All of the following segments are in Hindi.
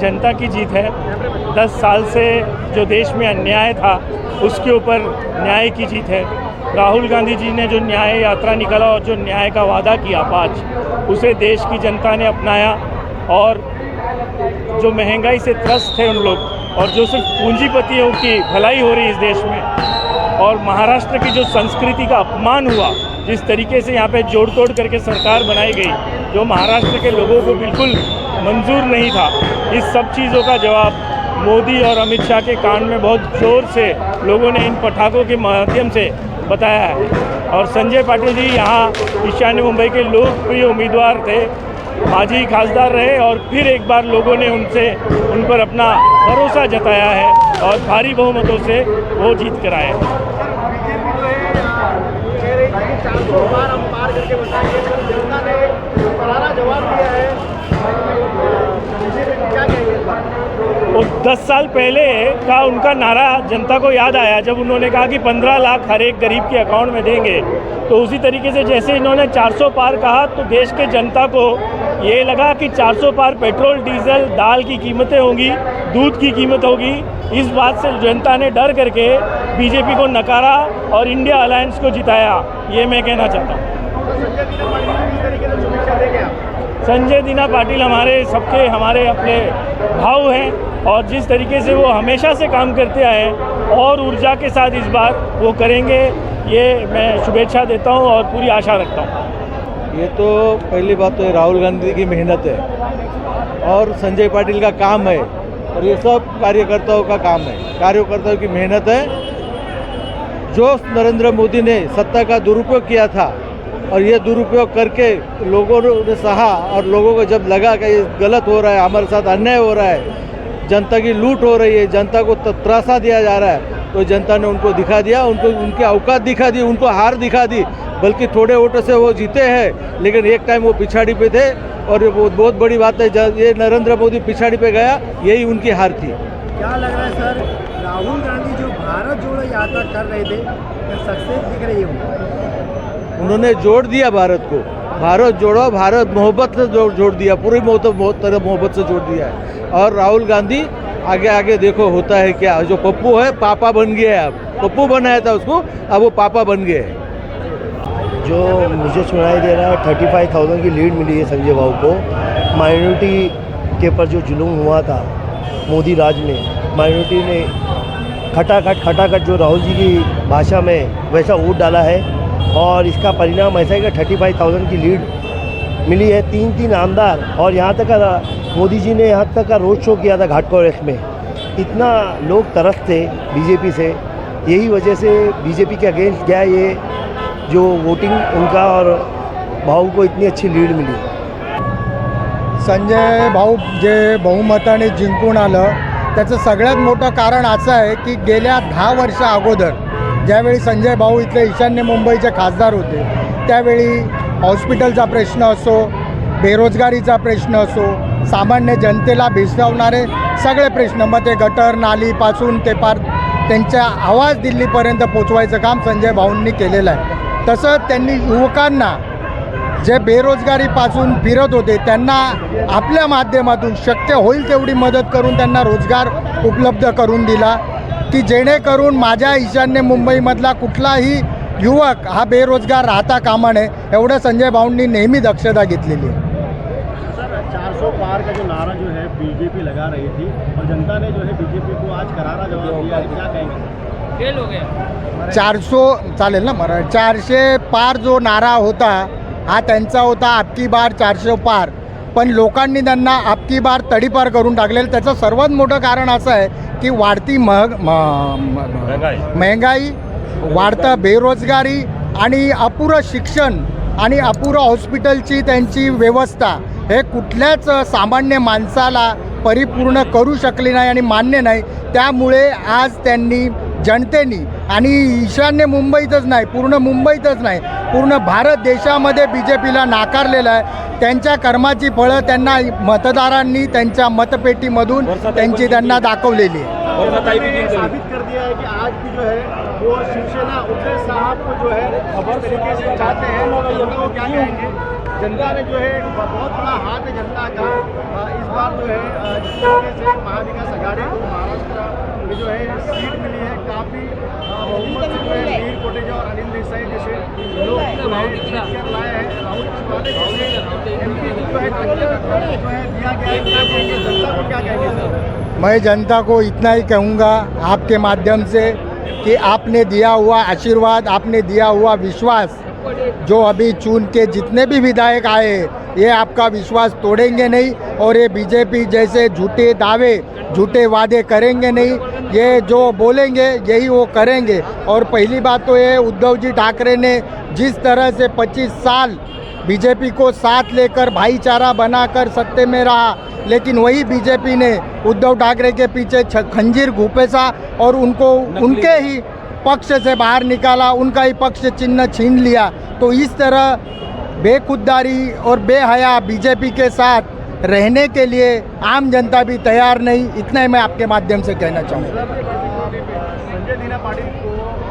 जनता की जीत है। 10 साल से जो देश में अन्याय था उसके ऊपर न्याय की जीत है। राहुल गांधी जी ने जो न्याय यात्रा निकाला और जो न्याय का वादा किया 5, उसे देश की जनता ने अपनाया। और जो महंगाई से त्रस्त थे उन लोग, और जो सिर्फ पूंजीपतियों की भलाई हो रही इस देश में, और महाराष्ट्र की जो संस्कृति का अपमान हुआ, जिस तरीके से यहाँ पे जोड़ तोड़ करके सरकार बनाई गई, जो महाराष्ट्र के लोगों को बिल्कुल मंजूर नहीं था, इस सब चीज़ों का जवाब मोदी और अमित शाह के कान में बहुत ज़ोर से लोगों ने इन पटाखों के माध्यम से बताया है। और संजय पाटिल जी यहाँ ईशान्य मुंबई के लोकप्रिय उम्मीदवार थे, माजी खासदार रहे, और फिर एक बार लोगों ने उन पर अपना भरोसा जताया है और भारी बहुमतों से वो जीत कर आए हैं। और 10 साल पहले का उनका नारा जनता को याद आया जब उन्होंने कहा कि 15 लाख हर एक गरीब के अकाउंट में देंगे। तो उसी तरीके से जैसे इन्होंने 400 पार कहा तो देश के जनता को ये लगा कि 400 पार पेट्रोल, डीजल, दाल की कीमतें होंगी, दूध की कीमत होगी। इस बात से जनता ने डर करके बीजेपी को नकारा और इंडिया अलायंस को जिताया। ये मैं कहना चाहता हूँ। संजय दीना पाटिल हमारे अपने भाव हैं, और जिस तरीके से वो हमेशा से काम करते आए हैं और ऊर्जा के साथ इस बार वो करेंगे, ये मैं शुभेच्छा देता हूँ और पूरी आशा रखता हूँ। ये तो पहली बात तो राहुल गांधी की मेहनत है और संजय पाटिल का काम है, और ये सब कार्यकर्ताओं का काम है, कार्यकर्ताओं की मेहनत है। जो नरेंद्र मोदी ने सत्ता का दुरुपयोग किया था और ये दुरुपयोग करके लोगों ने सहा, और लोगों को जब लगा कि ये गलत हो रहा है, हमारे साथ अन्याय हो रहा है, जनता की लूट हो रही है, जनता को त्रासा दिया जा रहा है, तो जनता ने उनको दिखा दिया, उनकी औकात दिखा दी, उनको हार दिखा दी। बल्कि थोड़े वोटों से वो जीते हैं, लेकिन एक टाइम वो पिछाड़ी पे थे, और ये बहुत बड़ी बात है जब ये नरेंद्र मोदी पिछाड़ी पे गया, यही उनकी हार थी। क्या लग रहा है सर, राहुल गांधी जो भारत जोड़ो यात्रा कर रहे थे, सक्सेस दिख रही है? उन्होंने जोड़ दिया भारत को, भारत जोड़ो, भारत मोहब्बत से जोड़ दिया, पूरी मोहब्बत से जोड़ दिया है। और राहुल गांधी आगे देखो होता है क्या। जो पप्पू है पापा बन गया है, अब पप्पू बनाया था उसको, अब वो पापा बन गए हैं। जो मुझे सुनाई दे रहा है 35,000 की लीड मिली है संजय बाबू को। माइनॉरिटी के ऊपर जो जुल्म हुआ था मोदी राज में, माइनॉरिटी ने खटाखट जो राहुल जी की भाषा में वैसा वोट डाला है, और इसका परिणाम ऐसा है कि 35,000 की लीड मिली है। 3 आमदार, और यहाँ तक का मोदी जी ने यहाँ तक का रोड शो किया था घाट कॉलेज में। इतना लोग तरस थे बीजेपी से, यही वजह से बीजेपी के अगेंस्ट गया ये जो वोटिंग उनका, और भाऊ को इतनी अच्छी लीड मिली। संजय भाऊ जे बहुमताने जिंकून आलं, त्याचं सगळ्यात मोठं कारण असं आहे की गेल्या 10 वर्षा अगोदर ज्यावेळी संजय भाऊ इथले ईशान्य मुंबईचे खासदार होते, त्यावेळी हॉस्पिटलचा प्रश्न असो, बेरोजगारीचा प्रश्न असो, सामान्य जनतेला भेसवणारे सगळे प्रश्न, मग ते गटर नालीपासून ते पार त्यांचा आवाज दिल्लीपर्यंत पोचवायचं काम संजय भाऊंनी केलेलं आहे। तसंच त्यांनी युवकांना जे बेरोजगारीपासून फिरत होते त्यांना आपल्या माध्यमातून शक्य होईल तेवढी मदत करून त्यांना रोजगार उपलब्ध करून दिला, की जेणेकरून माझ्या ईशान्य मुंबईमधला कुठलाही युवक हा बेरोजगार राहता कामा नये, एवढं संजय भाऊंनी नेहमी दक्षता घेतलेली है। सर 400 पार का जो नारा जो है बीजेपी लगा रही थी, और जनता ने जो है बीजेपी को आज करारा जवाब दिया है, क्या कहेंगे? फेल हो गया। 400 चालेल ना, 400 पार जो नारा होता हा त्यांचा होता, आपकी बार 400 पार, पण लोकांनी त्यांना आपकी बार तडीपार करून टाकलेलं। त्याचं सर्वात मोठं कारण असं आहे की वाढती महंगाई, वाढता बेरोजगारी आणि अपुरं शिक्षण आणि अपुरं हॉस्पिटलची त्यांची व्यवस्था, हे कुठल्याच सामान्य माणसाला परिपूर्ण करू शकली नाही आणि मान्य नाही। त्यामुळे आज त्यांनी जनतेनी, आणि ईशान्य मुंबईतच नाही, पूर्ण मुंबईतच नाही, पूर्ण भारत देशामध्ये बीजेपीला नाकारलेलं आहे। त्यांच्या कर्माची फळं त्यांना मतदारांनी त्यांच्या मतपेटीमधून त्यांना दाखवलेली आहे। साबित कर दिया है कि आज भी जो है वो शिवसेना उद्धव साहब को जो है इस तरीके से चाहते हैं, तो क्या कहेंगे? जनता ने जो है बहुत बड़ा हाथ है जनता का इस बार जो है जिस तरीके से महाविकास आघाड़ी को महाराष्ट्र में जो है सीट मिली है, काफ़ी बहुमत से जो है वीर कोटेचा और अनिल देसाई जैसे लोग जो है जीतकर लाए हैं। राहुल चिवाले जैसे एमपी जो है जो है दिया गया है, क्या कहेंगे जनता को, क्या कहेंगे सर? मैं जनता को इतना ही कहूँगा आपके माध्यम से कि आपने दिया हुआ आशीर्वाद, आपने दिया हुआ विश्वास, जो अभी चुन के जितने भी विधायक आए ये आपका विश्वास तोड़ेंगे नहीं और ये बीजेपी जैसे झूठे दावे, झूठे वादे करेंगे नहीं। ये जो बोलेंगे यही वो करेंगे। और पहली बात तो ये उद्धव जी ठाकरे ने जिस तरह से 25 साल बीजेपी को साथ लेकर भाईचारा बनाकर सत्ते में रहा, लेकिन वही बीजेपी ने उद्धव ठाकरे के पीछे खंजीर घुपेसा और उनको उनके ही पक्ष से बाहर निकाला, उनका ही पक्ष चिन्ह छीन लिया। तो इस तरह बेखुददारी और बेहया बीजेपी के साथ रहने के लिए आम जनता भी तैयार नहीं। इतना ही मैं आपके माध्यम से कहना चाहूँगा। संजय दीना पाटिल को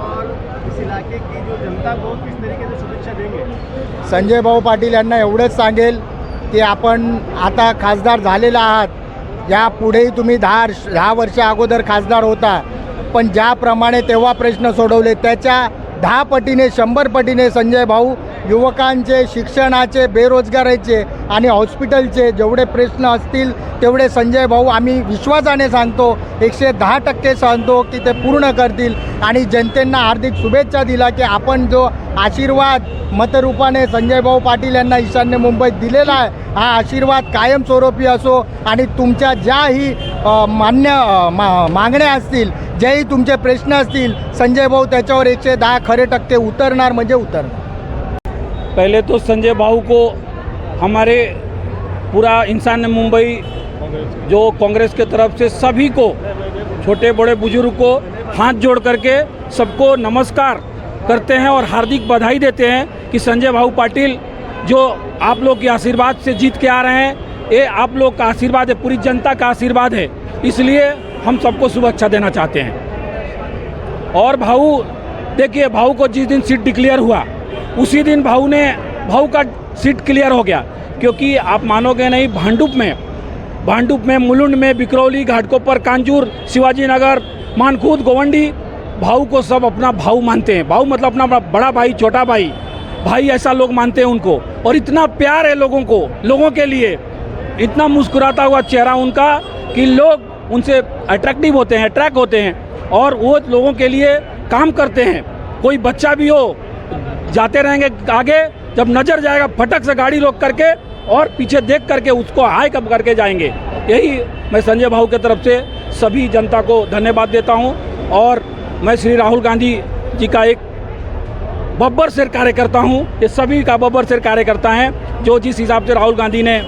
और इस इलाके की जो जनता को किस तरीके से शुभेच्छा देंगे? संजय भाऊ पाटील यांना एवढंच सांगेल की आपण आता खासदार झालेला आहात, यापुढेही तुम्ही 10 वर्ष अगोदर खासदार होता, पण ज्याप्रमाणे तेव्हा प्रश्न सोडवले त्याच्या 10 पटीने 100 पटीने संजय भाऊ युवकांचे, शिक्षणाचे, बेरोजगारीचे आणि हॉस्पिटलचे जेवढे प्रश्न असतील तेवढे संजय भाऊ आम्ही विश्वासाने सांगतो 110% सांगतो की ते पूर्ण करतील। आणि जनतेंना हार्दिक शुभेच्छा दिला की आपण जो आशीर्वाद मतरूपाने संजय भाऊ पाटील यांना ईशान्य मुंबईत दिलेला आहे, हा आशीर्वाद कायमस्वरूपी असो आणि तुमच्या ज्याही मागण्या असतील, जेही तुमचे प्रश्न असतील, संजय भाऊ त्याच्यावर 110 खरे टक्के उतरणार म्हणजे उतरणार। पहले तो संजय भाऊ को हमारे पूरा इंसान मुंबई जो कांग्रेस के तरफ से सभी को, छोटे बड़े बुजुर्ग को हाथ जोड़ करके सबको नमस्कार करते हैं और हार्दिक बधाई देते हैं कि संजय भाऊ पाटिल जो आप लोग के आशीर्वाद से जीत के आ रहे हैं, ये आप लोग का आशीर्वाद है, पूरी जनता का आशीर्वाद है, इसलिए हम सबको शुभेच्छा देना चाहते हैं। और भाऊ देखिए, भाऊ को जिस दिन सीट डिक्लेयर हुआ उसी दिन भाऊ का सीट क्लियर हो गया, क्योंकि आप मानोगे नहीं, भांडुप में, मुलुंड में, बिकरौली, घाटकोपर, कांजूर, शिवाजी नगर, मानखुद, गोवंडी, भाऊ को सब अपना भाऊ मानते हैं। भाऊ मतलब अपना बड़ा भाई, छोटा भाई ऐसा लोग मानते हैं उनको। और इतना प्यार है लोगों के लिए, इतना मुस्कुराता हुआ चेहरा उनका कि लोग उनसे अट्रैक्ट होते हैं और वो लोगों के लिए काम करते हैं। कोई बच्चा भी हो, जाते रहेंगे आगे, जब नज़र जाएगा फटक से गाड़ी रोक करके और पीछे देख करके उसको हाय कब करके जाएंगे। यही मैं संजय भाऊ के तरफ से सभी जनता को धन्यवाद देता हूं। और मैं श्री राहुल गांधी जी का एक बब्बर सिर कार्यकर्ता हूं, ये सभी का बब्बर सिर कार्यकर्ता हैं। जो जिस हिसाब से राहुल गांधी ने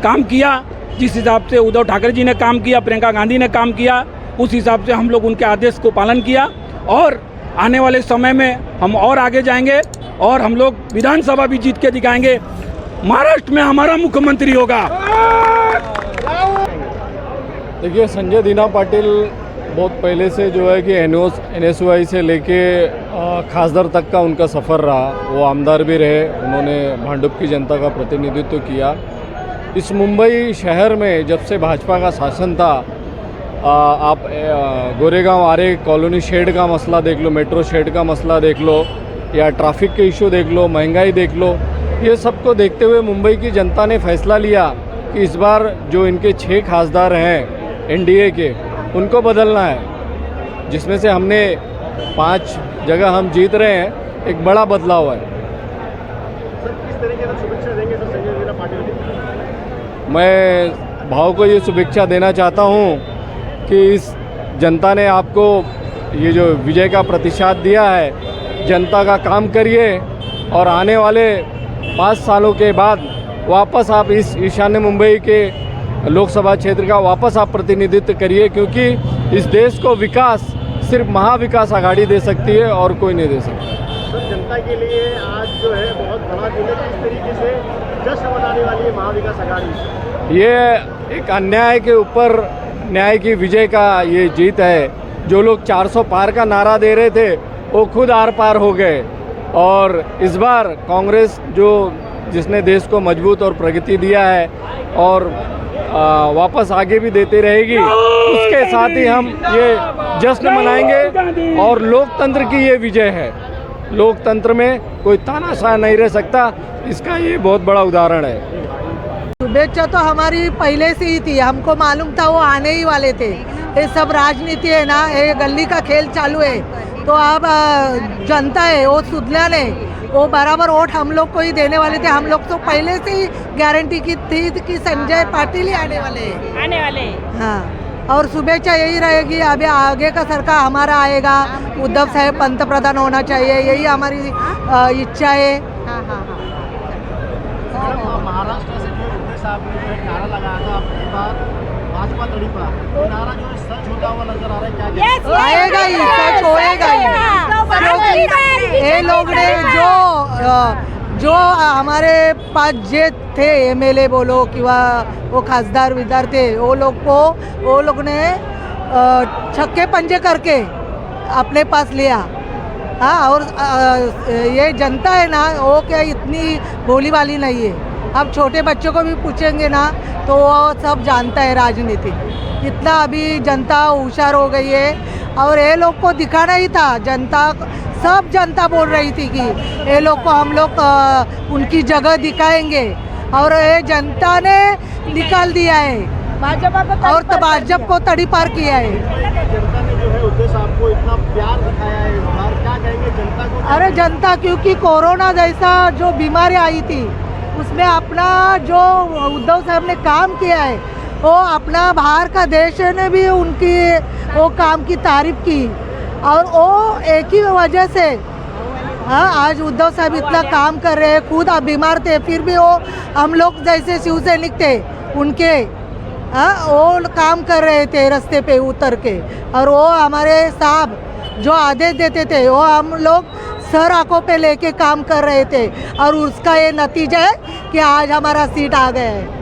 काम किया, जिस हिसाब से उद्धव ठाकरे जी ने काम किया, प्रियंका गांधी ने काम किया, उस हिसाब से हम लोग उनके आदेश को पालन किया। और आने वाले समय में हम और आगे जाएंगे और हम लोग विधानसभा भी जीत के दिखाएंगे। महाराष्ट्र में हमारा मुख्यमंत्री होगा। देखिए, संजय दीना पाटिल बहुत पहले से जो है कि NSY से लेके खासदार तक का उनका सफ़र रहा। वो आमदार भी रहे, उन्होंने भांडुप की जनता का प्रतिनिधित्व किया। इस मुंबई शहर में जब से भाजपा का शासन था, आप गोरेगांव आरे कॉलोनी शेड का मसला देख लो, मेट्रो शेड का मसला देख लो, या ट्रैफिक के इशू देख लो, महंगाई देख लो, ये सब को देखते हुए मुंबई की जनता ने फैसला लिया कि इस बार जो इनके 6 खासदार हैं NDA के, उनको बदलना है, जिसमें से हमने 5 जगह हम जीत रहे हैं। एक बड़ा बदलाव है। सर, किस तरीके से शुभेच्छा देंगे सर संजय दीना पाटिल को? मैं भाव को ये शुभेच्छा देना चाहता हूँ कि इस जनता ने आपको ये जो विजय का प्रतिशत दिया है, जनता का काम करिए और आने वाले 5 सालों के बाद वापस आप इस ईशान्य मुंबई के लोकसभा क्षेत्र का वापस आप प्रतिनिधित्व करिए, क्योंकि इस देश को विकास सिर्फ महाविकास आघाड़ी दे सकती है और कोई नहीं दे सकता। सर, जनता के लिए आज जो है बहुत बड़ा दिन है, किस तरीके से जश्न मनाने वाली है महाविकास आघाड़ी? ये एक अन्याय के ऊपर न्याय की विजय का ये जीत है। जो लोग 400 पार का नारा दे रहे थे, वो खुद आर पार हो गए। और इस बार कांग्रेस जो जिसने देश को मजबूत और प्रगति दिया है और वापस आगे भी देते रहेगी, उसके साथ ही हम ये जश्न मनाएंगे। और लोकतंत्र की ये विजय है। लोकतंत्र में कोई तानाशाह नहीं रह सकता, इसका ये बहुत बड़ा उदाहरण है। शुभेच्छा तो हमारी पहले से ही थी, हमको मालूम था वो आने ही वाले थे। ये सब राजनीति है ना, ये गली का खेल चालू है। तो अब जनता है वो सुधला नहीं, वो बराबर वोट हम लोग को ही देने वाले थे। हम लोग तो पहले से ही गारंटी की थी कि संजय पाटिल ही आने वाले हैं। हाँ, और शुभेच्छा यही रहेगी, अभी आगे का सरकार हमारा आएगा, उद्धव साहब पंतप्रधान होना चाहिए, यही हमारी इच्छा है। महाराष्ट्र से जो मोदी साहब ने जो है नारा लगाया था आपकी बात भाजपा तड़ी पर, वो नारा जो है सच होता हुआ नजर आ रहा है, क्या आएगा ही, सच होएगा ही। क्योंकि ये लोग ने जो हमारे पास जे थे एमएलए बोलो कि वो खासदार विदार थे, वो लोग ने छक्के पंजे करके अपने पास लिया। हाँ, और ये जनता है ना, वो क्या इतनी भोली वाली नहीं है। अब छोटे बच्चों को भी पूछेंगे ना तो वो सब जानता है राजनीति। इतना अभी जनता होशियार हो गई है। और ये लोग को दिखाना ही था, सब जनता बोल रही थी कि ये लोग को हम लोग उनकी जगह दिखाएंगे, और ये जनता ने निकाल दिया है और भाजपा को तड़ी पार किया है। जनता ने जो है उद्धव साहब को इतना प्यार दिखाया है इस बार, क्या कहेंगे जनता को? अरे जनता, क्योंकि कोरोना जैसा जो बीमारी आई थी उसमें अपना जो उद्धव साहब ने काम किया है, वो अपना बाहर का देश ने भी उनकी वो काम की तारीफ की। और वो एक ही वजह से आज उद्धव साहब इतना काम कर रहे हैं। खुद आप बीमार थे, फिर भी वो हम लोग जैसे शिवसैनिक थे उनके वो काम कर रहे थे रास्ते पे उतर के। और वो हमारे साहब जो आदेश देते थे वो हम लोग सर आंखों पे लेके काम कर रहे थे, और उसका ये नतीजा है कि आज हमारा सीट आ गया है।